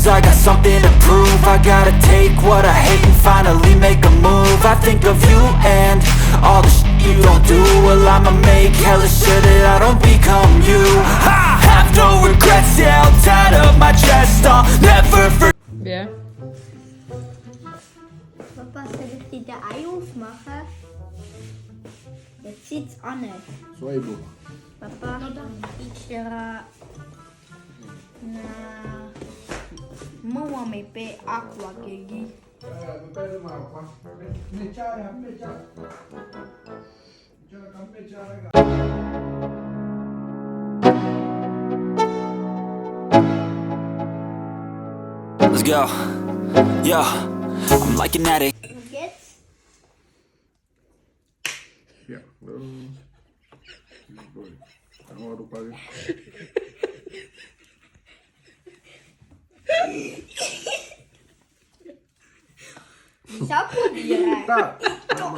Cause I got something to prove. I gotta take what I hate and finally make a move. I think of you and all the shit you don't do. Well, I'ma make hella sure that I don't become you. I have no regrets, yeah, I'll tie up my chest. I'll never forget. Wer? Papa, soll ich dir den Ei aufmachen? Jetzt sieht's an nicht. Soibo. Papa, ich na mama me pe aqua gigi. Let's go. Yo, I'm like an addict. Und jetzt? Ja, agora o pai. Só probieren. Tá. Tá.